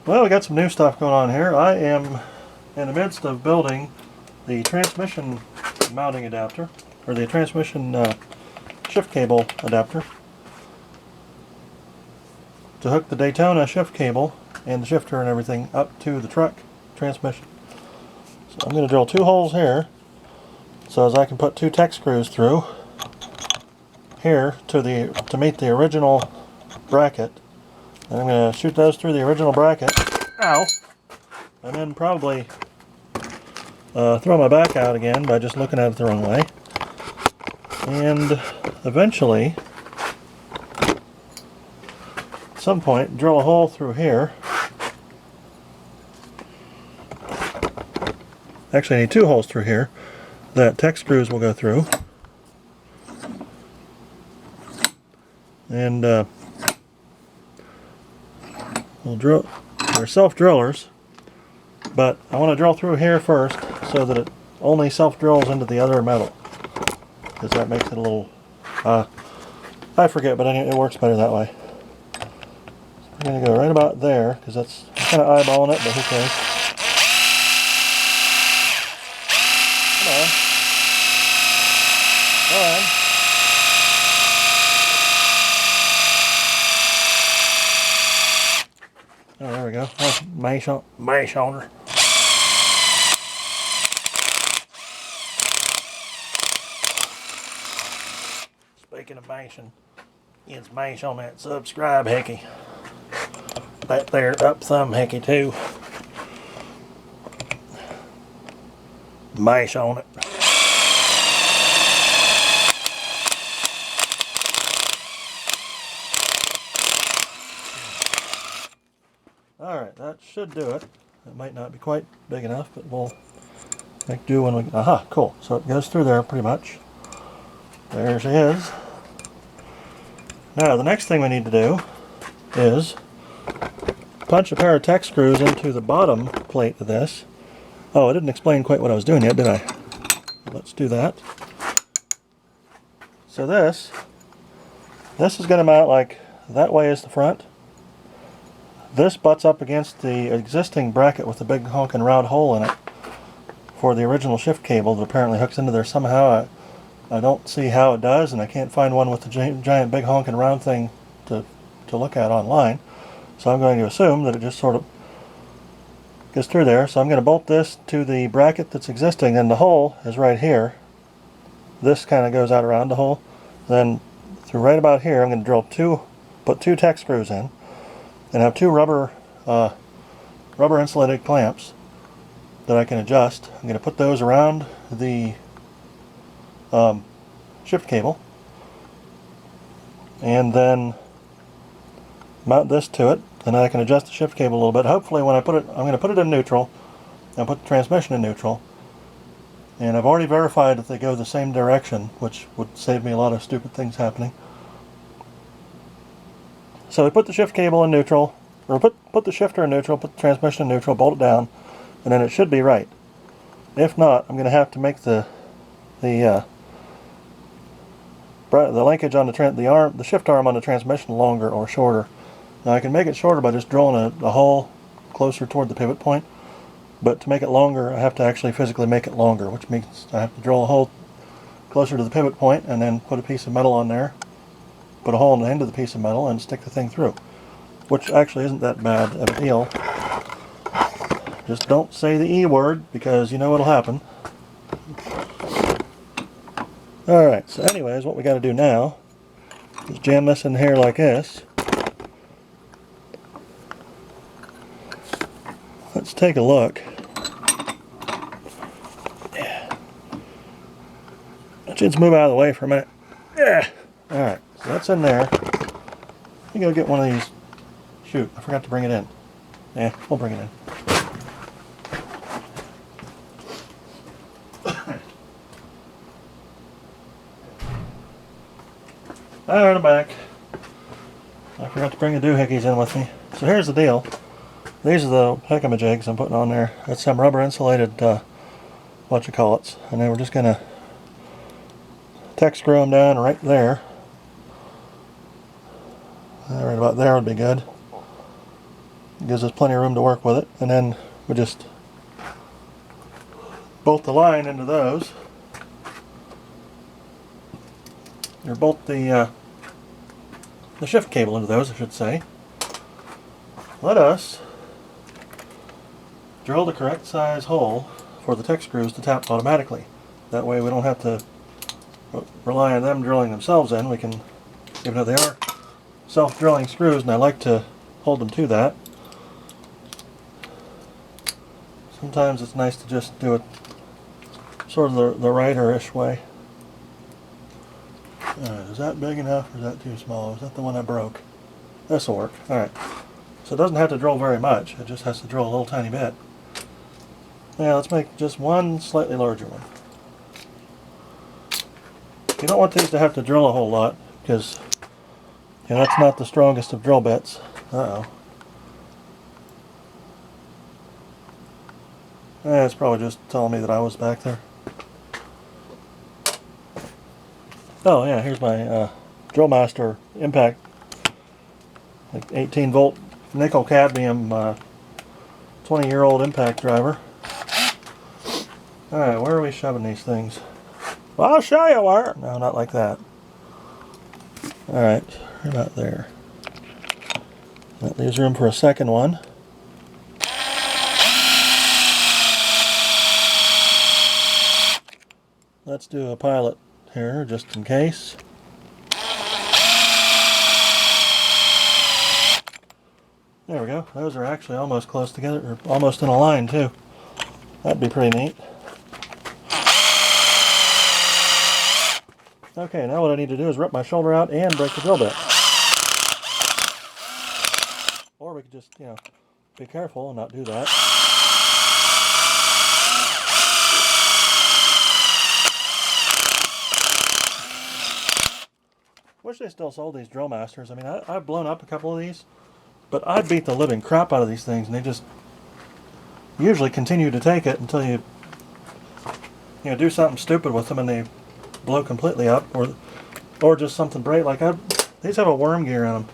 Well, we got some new stuff going on here. I am in the midst of building the transmission mounting adapter, or the transmission shift cable adapter, to hook the Daytona shift cable and the shifter and everything up to the truck transmission. So I'm going to drill 2 holes here so as I can put 2 tech screws through here to meet the original bracket. And I'm going to shoot those through the original bracket. Ow! And then probably throw my back out again by just looking at it the wrong way. And eventually, at some point, drill a hole through here. Actually, I need 2 holes through here that tech screws will go through. And we'll drill. They're self-drillers, but I want to drill through here first so that it only self-drills into the other metal, because that makes it a little, I forget, but anyway, it works better that way. So we're going to go right about there, because that's kind of eyeballing it, but who cares? Come on. Go on. Oh, there we go. Mash on her. Speaking of mashing, it's mash on that subscribe hickey. That there up thumb hickey too. Mash on it. Alright, that should do it. It might not be quite big enough, but we'll make do when we... Aha, cool. So it goes through there pretty much. There she is. Now, the next thing we need to do is punch a pair of tech screws into the bottom plate of this. Oh, I didn't explain quite what I was doing yet, did I? Let's do that. So this is going to mount like that way is the front. This butts up against the existing bracket with the big honking round hole in it for the original shift cable that apparently hooks into there somehow. I don't see how it does, and I can't find one with the giant big honking round thing to look at online. So I'm going to assume that it just sort of gets through there. So I'm going to bolt this to the bracket that's existing, and the hole is right here. This kind of goes out around the hole. Then through right about here, I'm going to put 2 tech screws in, and have 2 rubber insulated clamps that I can adjust. I'm going to put those around the shift cable, and then mount this to it, and I can adjust the shift cable a little bit. Hopefully when I put it, I'm going to put it in neutral and put the transmission in neutral, and I've already verified that they go the same direction, which would save me a lot of stupid things happening. So we put the shift cable in neutral, or put the shifter in neutral, put the transmission in neutral, bolt it down, and then it should be right. If not, I'm going to have to make the linkage on the shift arm on the transmission longer or shorter. Now I can make it shorter by just drilling a hole closer toward the pivot point, but to make it longer I have to actually physically make it longer, which means I have to drill a hole closer to the pivot point and then put a piece of metal on there, put a hole in the end of the piece of metal, and stick the thing through, which actually isn't that bad of a deal. Just don't say the E word, because you know what'll happen. Alright, so anyways, what we got to do now is jam this in here like this. Let's take a look. Let's just move out of the way for a minute. Yeah. Alright, so that's in there. You go get one of these. Shoot, I forgot to bring it in. Yeah, we'll bring it in. Alright, I'm back. I forgot to bring the doohickeys in with me. So here's the deal. These are the heckamajigs I'm putting on there. It's some rubber insulated whatchamacallits. And then we're just going to tech screw them down right there. Right about there would be good. It gives us plenty of room to work with it, and then we just bolt the line into those, or bolt the shift cable into those, I should say. Let us drill the correct size hole for the tech screws to tap automatically. That way we don't have to rely on them drilling themselves in. We can, even though they are self-drilling screws, and I like to hold them to that, sometimes it's nice to just do it sort of the righter-ish way. Alright, is that big enough or is that too small? Is that the one I broke? This will work. Alright. So it doesn't have to drill very much, it just has to drill a little tiny bit. Now let's make just one slightly larger one. You don't want these to have to drill a whole lot, because that's not the strongest of drill bits. Uh-oh. It's probably just telling me that I was back there. Oh yeah, here's my Drill Master impact, like 18 volt nickel cadmium 20-year-old impact driver. Alright, where are we shoving these things? Well, I'll show you where. No, not like that. Alright, we're about there. That leaves room for a second one. Let's do a pilot here, just in case. There we go. Those are actually almost close together, or almost in a line too. That'd be pretty neat. Okay, now what I need to do is rip my shoulder out and break the drill bit. Or we could just, be careful and not do that. Wish they still sold these Drill Masters. I mean, I've blown up a couple of these, but I beat the living crap out of these things, and they just usually continue to take it until you do something stupid with them and they blow completely up, or just something break. Like these have a worm gear in them,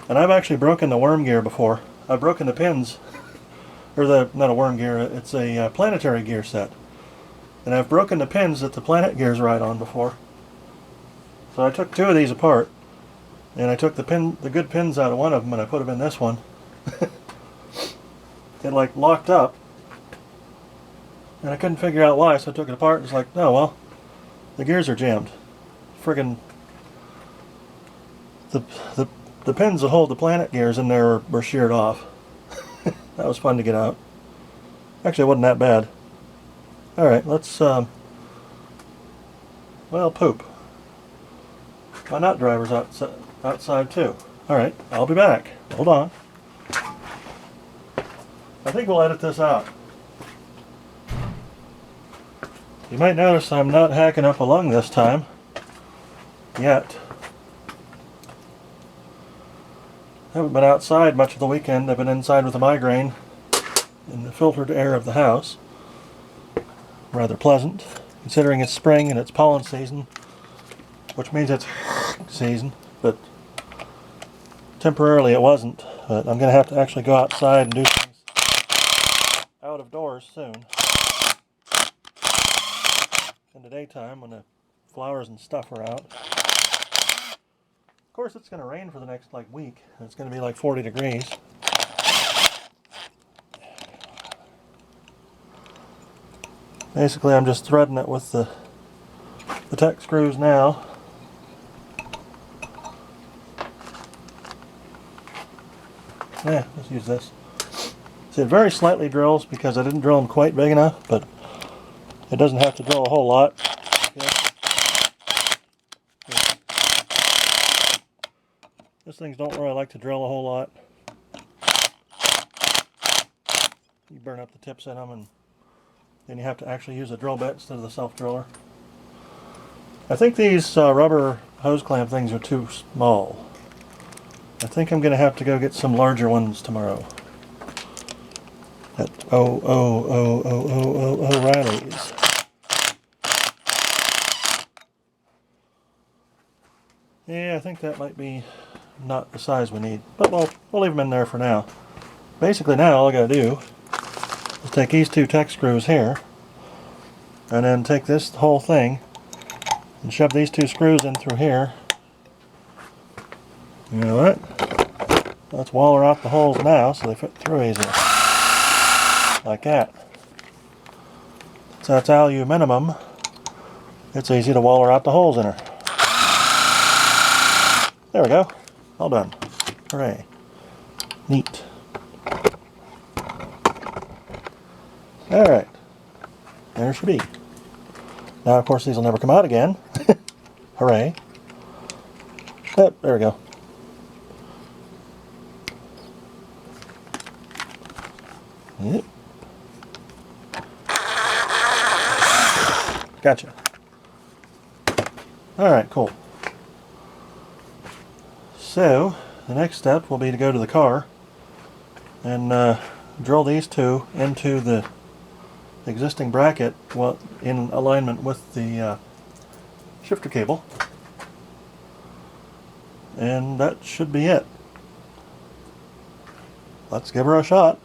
and I've actually broken the worm gear before. I've broken the pins, or not a worm gear. It's a planetary gear set, and I've broken the pins that the planet gears ride on before. So I took two of these apart, and I took the good pins out of one of them, and I put them in this one. It like locked up, and I couldn't figure out why, so I took it apart, and it's like, oh well, the gears are jammed. Friggin' the pins that hold the planet gears in there were sheared off. That was fun to get out. Actually, it wasn't that bad. Alright, let's, well, poop. My nut driver's outside too. Alright, I'll be back. Hold on. I think we'll edit this out. You might notice I'm not hacking up a lung this time. Yet. I haven't been outside much of the weekend. I've been inside with a migraine in the filtered air of the house. Rather pleasant, considering it's spring and it's pollen season, which means it's season, but temporarily it wasn't. But I'm going to have to actually go outside and do things out of doors soon. In the daytime when the flowers and stuff are out. Of course, it's going to rain for the next week. It's going to be like 40 degrees. Basically, I'm just threading it with the tech screws now. Yeah, let's use this. See, it very slightly drills because I didn't drill them quite big enough, but it doesn't have to drill a whole lot. These things don't really like to drill a whole lot. You burn up the tips in them, and then you have to actually use a drill bit instead of the self-driller. I think these rubber hose clamp things are too small. I think I'm going to have to go get some larger ones tomorrow. At O'Reilly's. Yeah, I think that might be not the size we need, but we'll leave them in there for now. basically now all I gotta do is take these two Tech screws here and then take this whole thing and shove these two screws in through here. You know what? Let's waller out the holes now so they fit through easier. Like that. So that's aluminum. It's easy to waller out the holes in her. There we go. All done. Hooray. Neat. Alright. There she be. Now of course these will never come out again. Hooray. Oh, there we go. Yep. Gotcha. Alright, cool. So, the next step will be to go to the car and drill these two into the existing bracket, well, in alignment with the shifter cable. And that should be it. Let's give her a shot.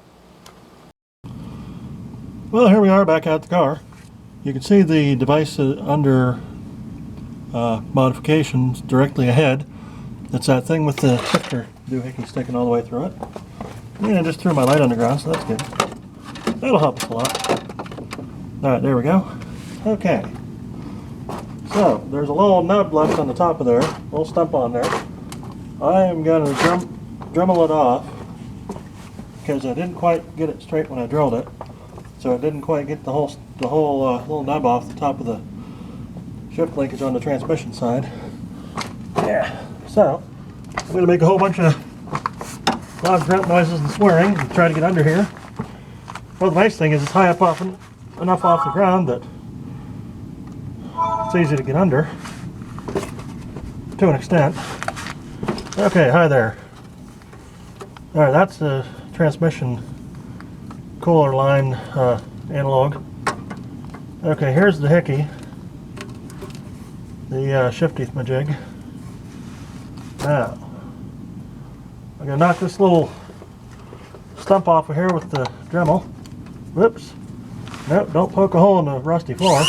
Well, here we are back at the car. You can see the device under modifications directly ahead. It's that thing with the shifter doohickey sticking all the way through it. And I just threw my light on the ground, so that's good. That'll help us a lot. Alright, there we go. Okay. So, there's a little nub left on the top of there, a little stump on there. I am going to Dremel it off because I didn't quite get it straight when I drilled it. So it didn't quite get the whole little nub off the top of the shift linkage on the transmission side. Yeah. So, I'm going to make a whole bunch of loud grunt noises and swearing and try to get under here. Well, the nice thing is it's high up enough off the ground that it's easy to get under to an extent. Okay, hi there. Alright, that's the transmission cooler line analog. Okay, here's the hickey, the shifty majig. Now, I'm going to knock this little stump off of here with the Dremel. Whoops. Nope, don't poke a hole in the rusty floor.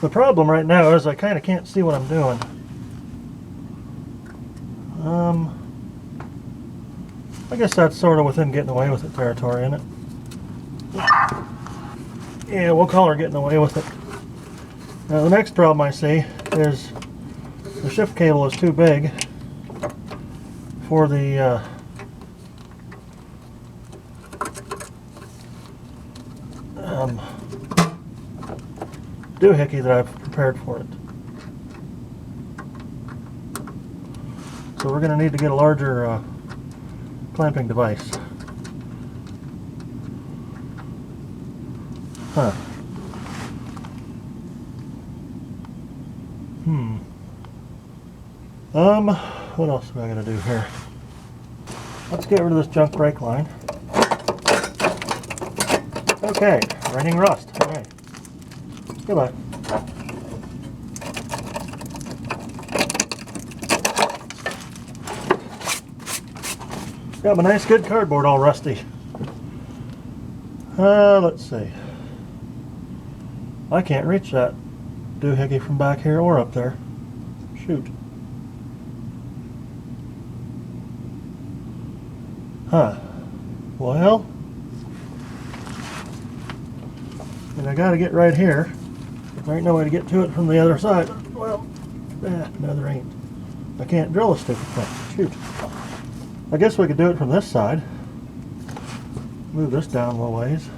The problem right now is I kind of can't see what I'm doing. I guess that's sort of within getting away with it territory, isn't it? Yeah, we'll call her getting away with it. Now the next problem I see is the shift cable is too big for the doohickey that I've prepared for it. So we're going to need to get a larger clamping device. Huh. What else am I going to do here? Let's get rid of this junk brake line. Okay, raining rust. Hooray. Goodbye. Got my nice good cardboard all rusty. Let's see. I can't reach that doohickey from back here or up there. Shoot. Huh. Well, and I gotta get right here. There ain't no way to get to it from the other side. Well, no there ain't. I can't drill a stupid thing. Shoot. I guess we could do it from this side. Move this down a little ways.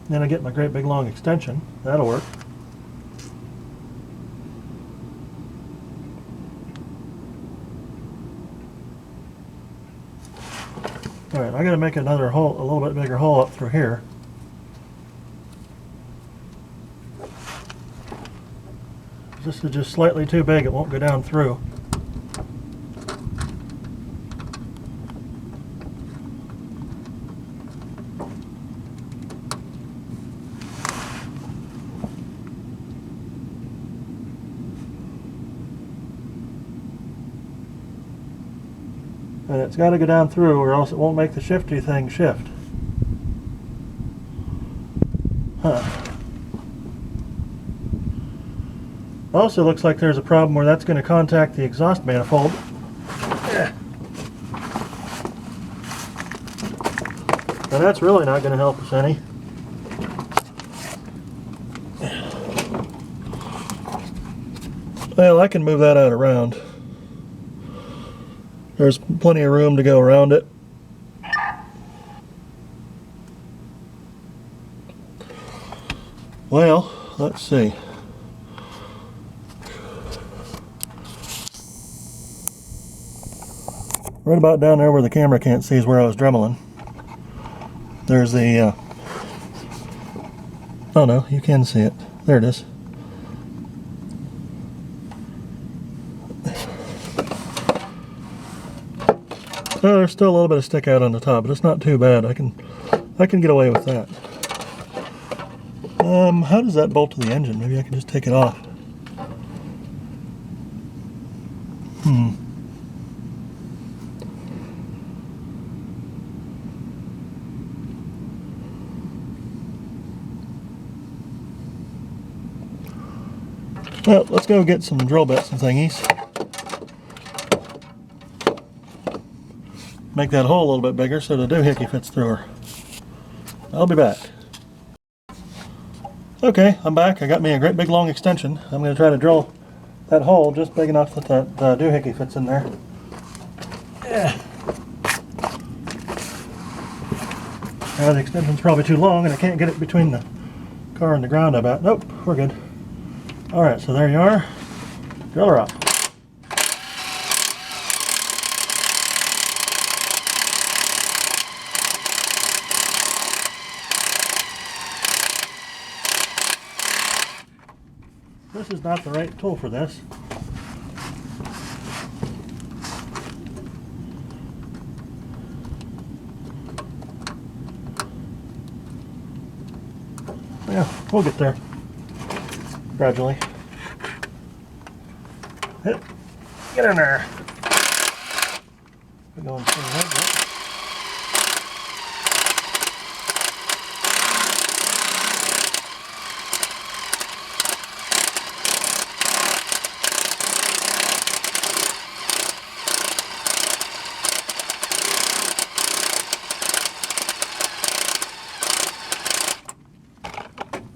Then I get my great big long extension. That'll work. Alright, I gotta make another hole, a little bit bigger hole up through here. This is just slightly too big, it won't go down through. And it's got to go down through or else it won't make the shifty thing shift. Huh. Also looks like there's a problem where that's going to contact the exhaust manifold. And that's really not going to help us any. Well, I can move that out around. There's plenty of room to go around it. Well, let's see. Right about down there where the camera can't see is where I was dremeling. There's the, oh no, you can see it. There it is. Oh, there's still a little bit of stick out on the top, but it's not too bad. I can get away with that. How does that bolt to the engine? Maybe I can just take it off. Well, let's go get some drill bits and thingies. Make that hole a little bit bigger so the doohickey fits through her. I'll be back. Okay, I'm back. I got me a great big long extension. I'm going to try to drill that hole just big enough that the doohickey fits in there. Yeah. Now the extension's probably too long and I can't get it between the car and the ground, I bet. Nope, we're good. Alright, so there you are. Drill her up. This is not the right tool for this. Yeah, we'll get there. Gradually. Hit. Get in there. We're going straight ahead, right?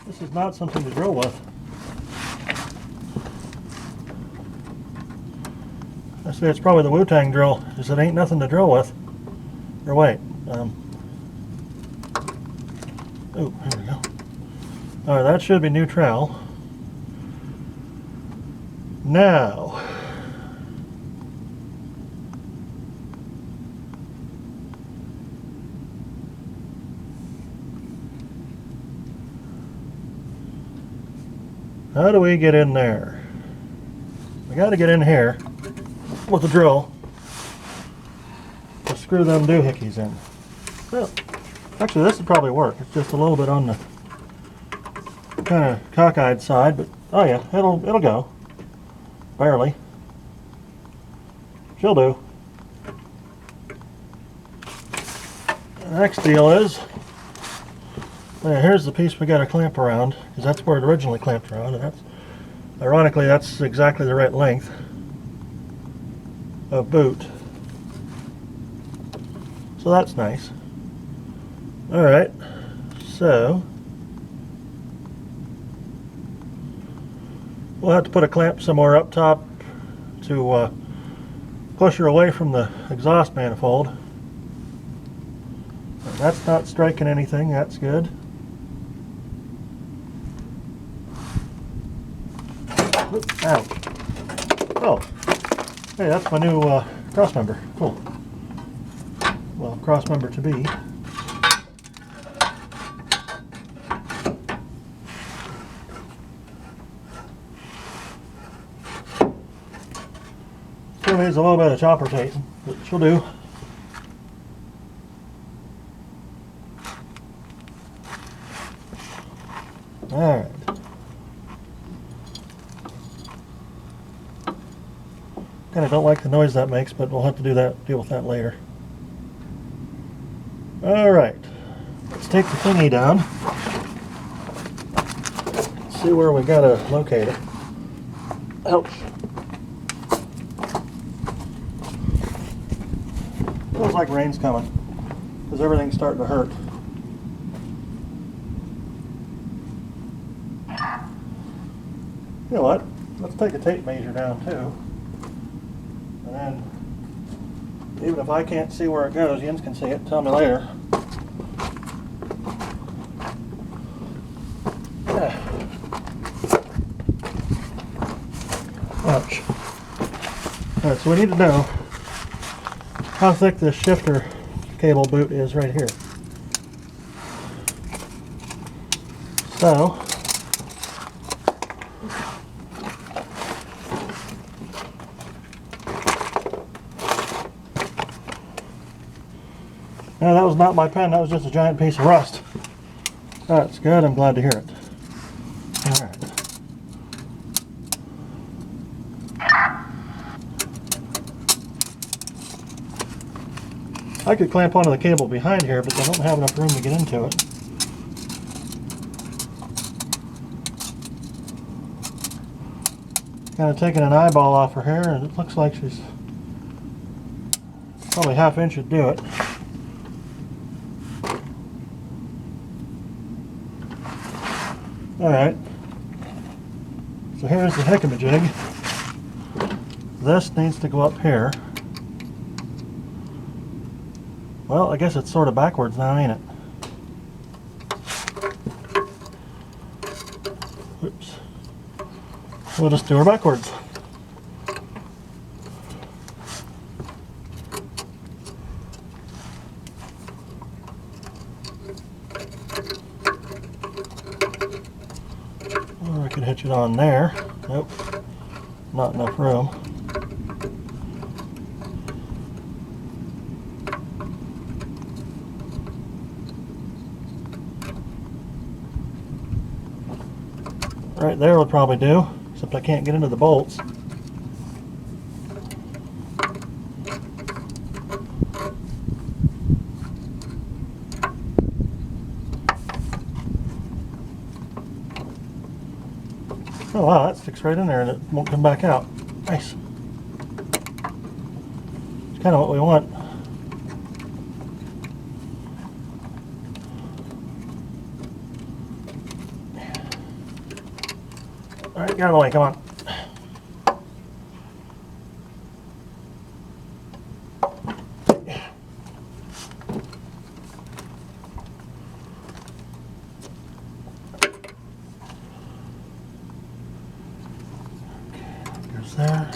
This is not something to drill with. I say it's probably the Wu-Tang drill, because it ain't nothing to drill with. Or wait. Oh, here we go. Alright, that should be neutral. Now, how do we get in there? We got to get in here with a drill to screw them doohickeys in. Well, actually this would probably work. It's just a little bit on the kind of cockeyed side, but oh yeah, it'll go. barely. She'll do. The next deal is, here's the piece we got to clamp around, because that's where it originally clamped around, and that's, ironically, that's exactly the right length of boot. So that's nice. Alright, so we'll have to put a clamp somewhere up top to push her away from the exhaust manifold. That's not striking anything, that's good. Oops, ouch. Oh, hey, that's my new cross member. Cool. Well, cross member to be. Still needs a little bit of chopper tape, but she'll do. Alright. Kind of don't like the noise that makes, but we'll have to deal with that later. Alright. Let's take the thingy down. Let's see where we gotta locate it. Ouch. Feels like rain's coming, because everything's starting to hurt. You know what? Let's take a tape measure down too. And then, even if I can't see where it goes, Jens can see it. Tell me later. Ouch. Alright, so we need to know how thick this shifter cable boot is right here. So, no, that was not my pen, that was just a giant piece of rust. That's good, I'm glad to hear it. Alright. I could clamp onto the cable behind here, but I don't have enough room to get into it. Kind of taking an eyeball off her hair, and it looks like she's probably ½ inch would do it. Alright, so here's the hickamajig. This needs to go up here. Well, I guess it's sort of backwards now, ain't it? Oops. We'll just do her backwards. Or I could hitch it on there. Nope. Not enough room. Right there would probably do, except I can't get into the bolts. Oh wow, that sticks right in there and it won't come back out. Nice. It's kind of what we want. Alright, get out of the way, come on. Goes there.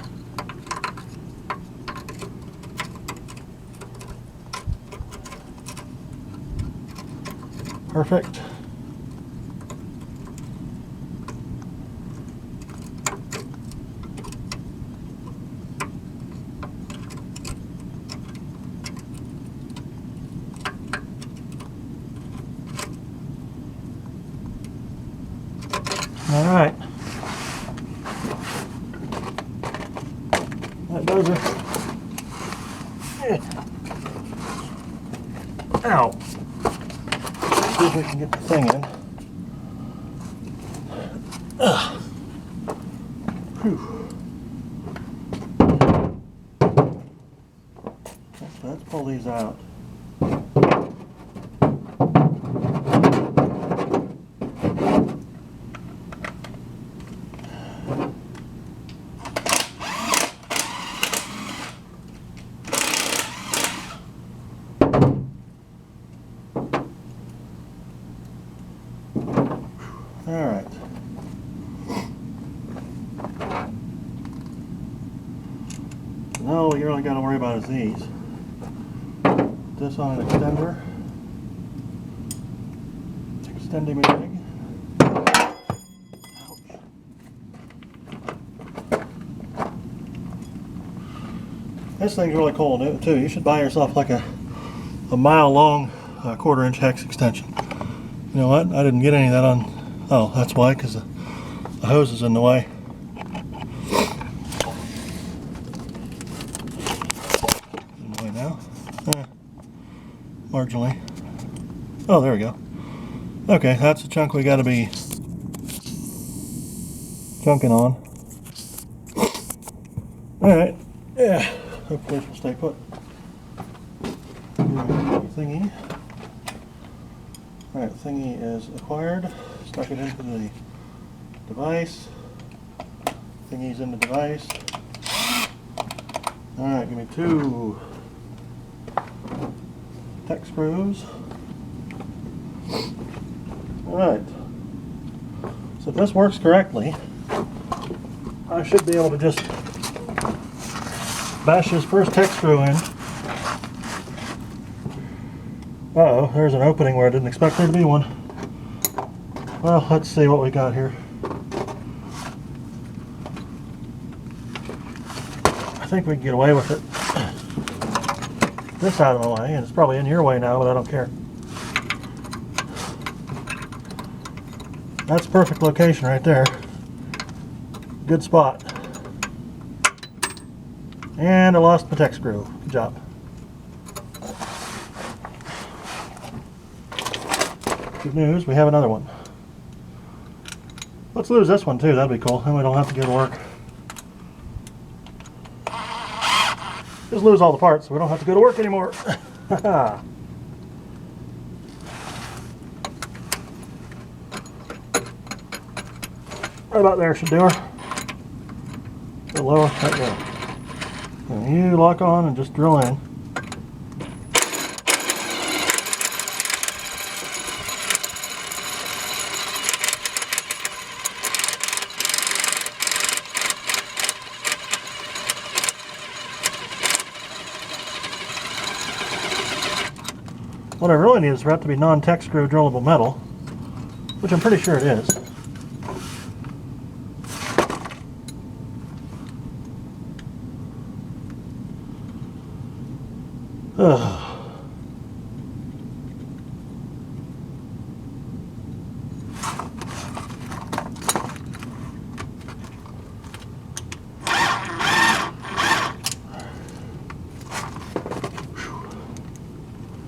Perfect. All right. closer. Ow! See if we can get the thing in. Whew. Let's pull these out. Alright. Now all you really got to worry about is these. This on an extender. Extending me rig. Ouch. This thing's really cool too. You should buy yourself like a mile long 1/4 inch hex extension. You know what? I didn't get any of that on. Oh, that's why, because the hose is in the way. In the way now? Marginally. Oh, there we go. Okay, that's the chunk we got to be chunking on. Alright, yeah, hopefully this will stay put. Thingy. Alright, thingy is acquired. Stuck it into the device. Thingy's in the device. Alright, give me 2 tech screws. Alright. So if this works correctly, I should be able to just bash this first tech screw in. Uh-oh, there's an opening where I didn't expect there to be one. Well, let's see what we got here. I think we can get away with it. This out of the way, and it's probably in your way now, but I don't care. That's perfect location right there. Good spot. And I lost my tech screw. Good job. Good news, we have another one. Let's lose this one too, that'd be cool. Then we don't have to go to work. Just lose all the parts so we don't have to go to work anymore. Right about there should do her. A little lower, right there. And you lock on and just drill in. What I really need is for that to be non-tech screw drillable metal, which I'm pretty sure it is. Ugh.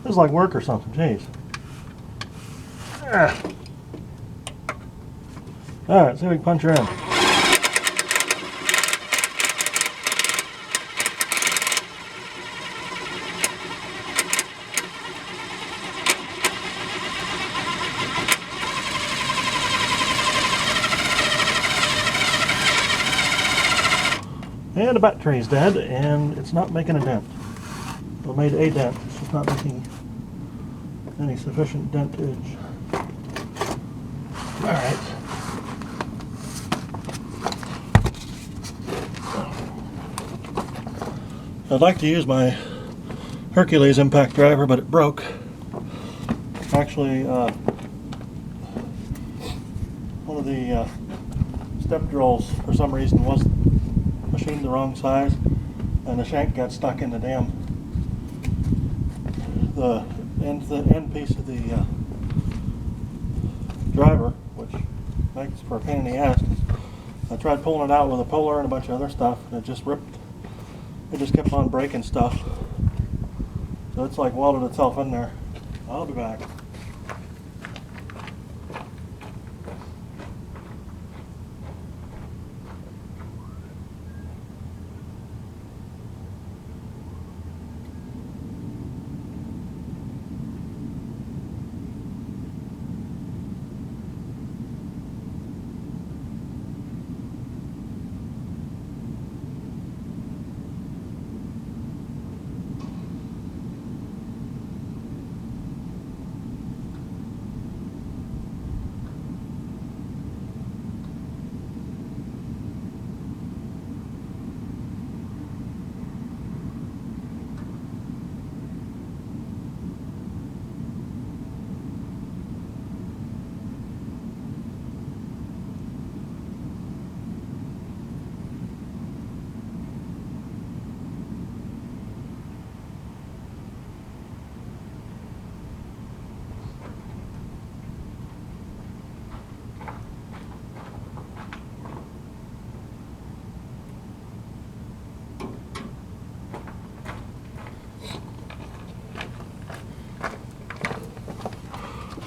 This is like work or something, jeez. Alright, see if we can punch her in. And the battery's dead, and it's not making a dent. Well, it made a dent, it's just not making any sufficient dentage. Alright. I'd like to use my Hercules impact driver, but it broke. Actually, one of the step drills, for some reason, was machined the wrong size, and the shank got stuck in the end piece of the driver, which makes for a pain in the ass. I tried pulling it out with a puller and a bunch of other stuff, and it just ripped it just kept on breaking stuff. So it's like welded itself in there. I'll be back.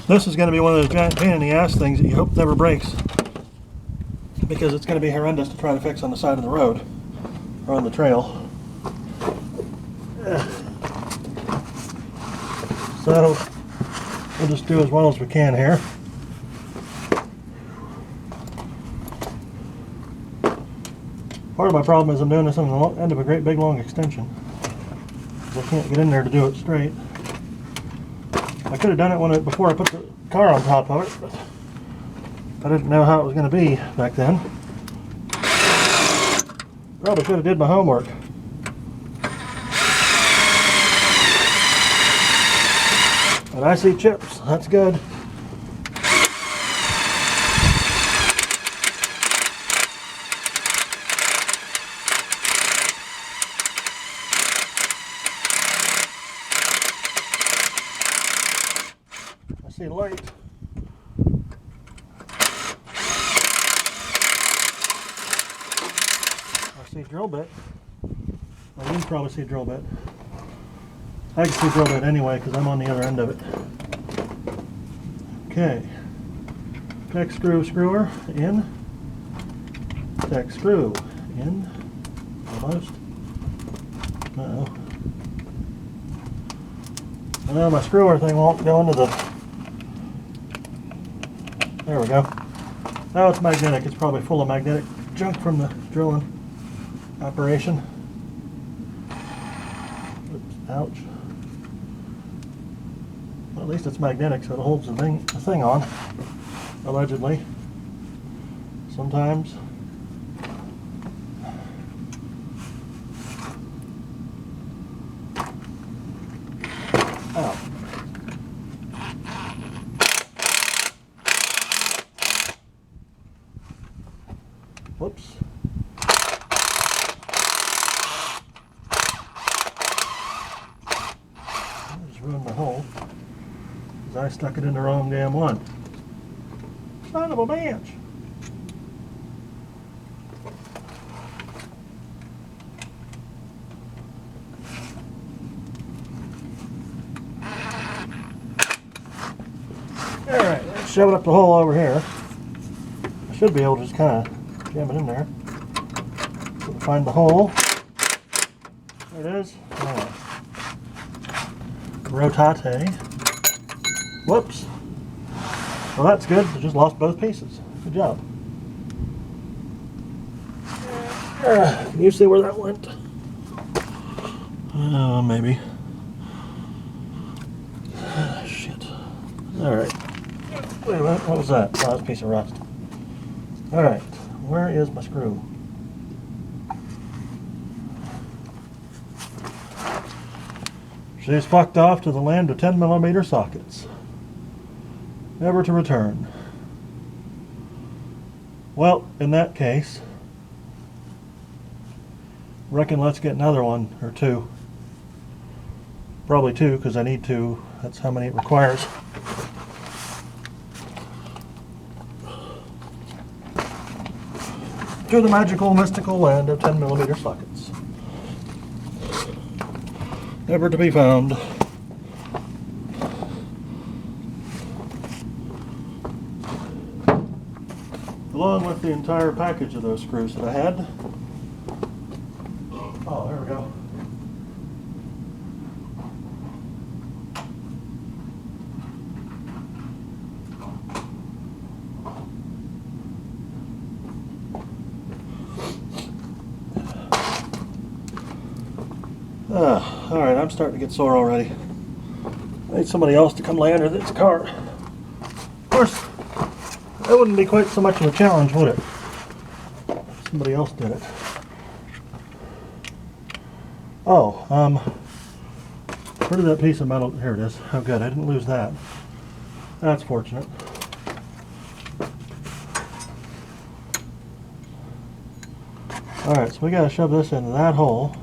This is going to be one of those giant pain in the ass things that you hope never breaks, because it's going to be horrendous to try to fix on the side of the road or on the trail. So we'll just do as well as we can here. Part of my problem is I'm doing this on the end of a great big long extension. I can't get in there to do it straight. I could have done it before I put the car on top of it, but I didn't know how it was going to be back then. Probably should have did my homework. But I see chips. That's good. I see light. I see drill bit. Well, you can probably see drill bit. I can see drill bit anyway because I'm on the other end of it. Okay. Tech screw skewer in. Tech screw in. Almost. Uh-oh. Well, my screwer thing won't go into the... There we go. Now it's magnetic. It's probably full of magnetic junk from the drilling operation. Oops, ouch. Well, at least it's magnetic, so it holds the thing on, allegedly. Sometimes. Ow. Whoops. I just ruined my hole because I stuck it in the wrong damn one. Son of a bitch. Alright, let's shove it up the hole over here. I should be able to just kind of jam it in there. So we'll find the hole. There it is. Alright. Rotate. Whoops. Well, that's good. I just lost both pieces. Good job. Can you see where that went? Maybe. Shit. Alright. Wait a minute. What was that? Oh, that's a piece of rust. Alright. Where is my screw? She's fucked off to the land of 10mm sockets. Never to return. Well, in that case, reckon let's get another one or two. Probably two, because I need two. That's how many it requires. To the magical, mystical land of 10mm sockets. never to be found. Along with the entire package of those screws that I had. Oh, there we go. Alright, I'm starting to get sore already. I need somebody else to come lay under this car. Of course, that wouldn't be quite so much of a challenge, would it? Somebody else did it. Oh, where did that piece of metal, here it is. Oh good, I didn't lose that. That's fortunate. Alright, so we gotta shove this into that hole.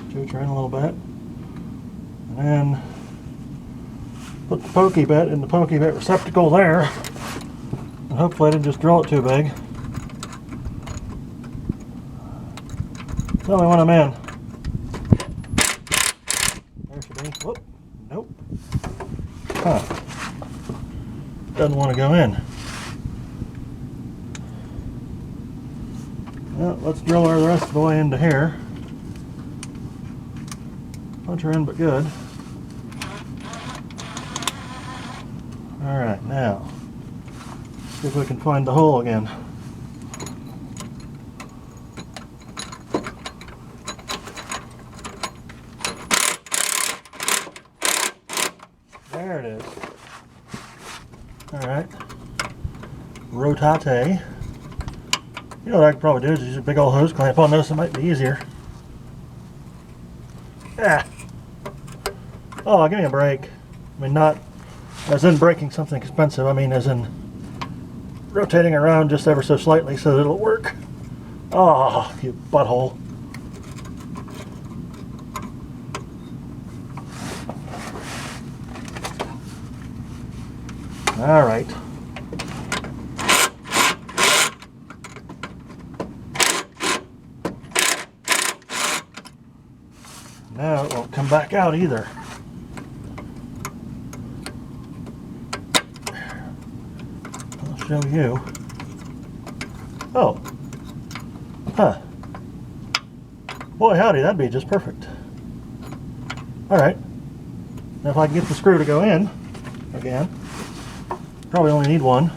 Jooch her in a little bit. And then put the pokey bit in the pokey bit receptacle there. And hopefully I didn't just drill it too big. Tell me when I'm in. There she be. Whoop. Nope. Huh. Doesn't want to go in. Well, let's drill her the rest of the way into here. Punch her in, but good. Alright, now, see if we can find the hole again. There it is. Alright. Rotate. You know what I could probably do is use a big old hose clamp on this. It might be easier. Ah. Oh, give me a break. I mean, not as in breaking something expensive. I mean, as in rotating around just ever so slightly so that it'll work. Oh, you butthole. All right. Now it won't come back out either. I'll show you. Oh. Huh. Boy howdy, that'd be just perfect. Alright. Now if I can get the screw to go in again, probably only need one.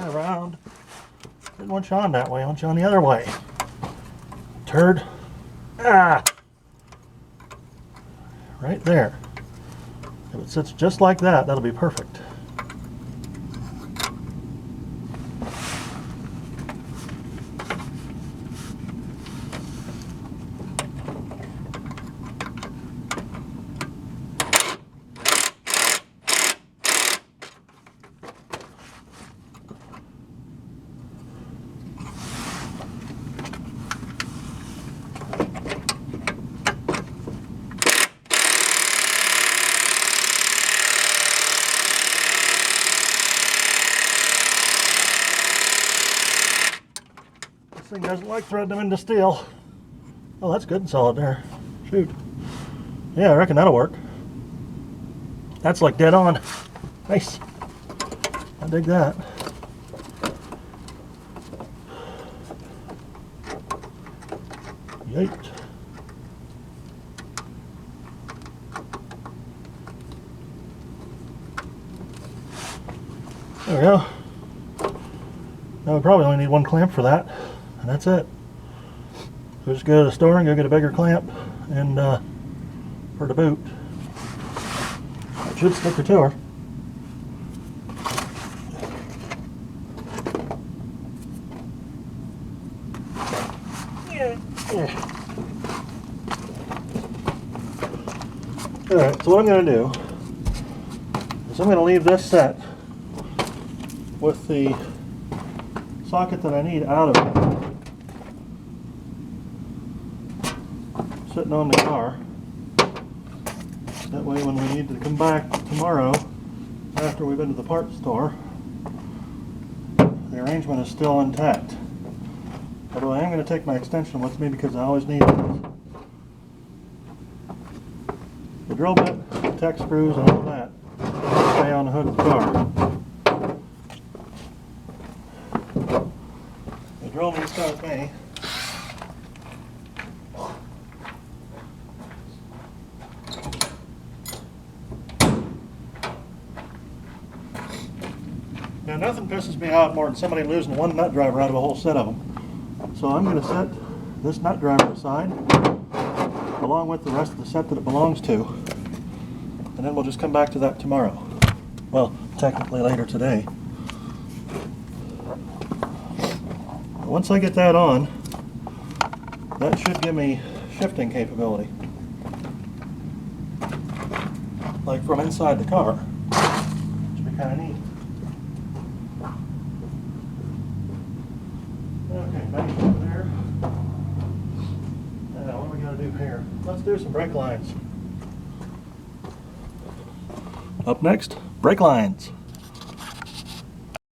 Around. Didn't want you on that way, I want you on the other way. Turd. Ah! Right there. If it sits just like that, that'll be perfect. Thing doesn't like threading them into steel. Oh, that's good and solid there. Shoot. Yeah, I reckon that'll work. That's like dead on. Nice. I dig that. Yeet. There we go. Now we probably only need one clamp for that. And that's it. We'll just go to the store and go get a bigger clamp and for the boot. It should stick her to her. Alright, so what I'm going to do is I'm going to leave this set with the socket that I need out of it. Sitting on the car. That way when we need to come back tomorrow after we've been to the parts store, the arrangement is still intact. Although I am going to take my extension with me because I always need it. The drill bit, the tech screws, and all that stay on the hood of the car. The drill needs to come with me. Now nothing pisses me off more than somebody losing one nut driver out of a whole set of them. So I'm going to set this nut driver aside along with the rest of the set that it belongs to, and then we'll just come back to that tomorrow. Well, technically later today. Once I get that on, that should give me shifting capability, like from inside the car, which would be kind of neat. Okay, back over there. Now, what do we got to do here? Let's do some brake lines. Up next, brake lines.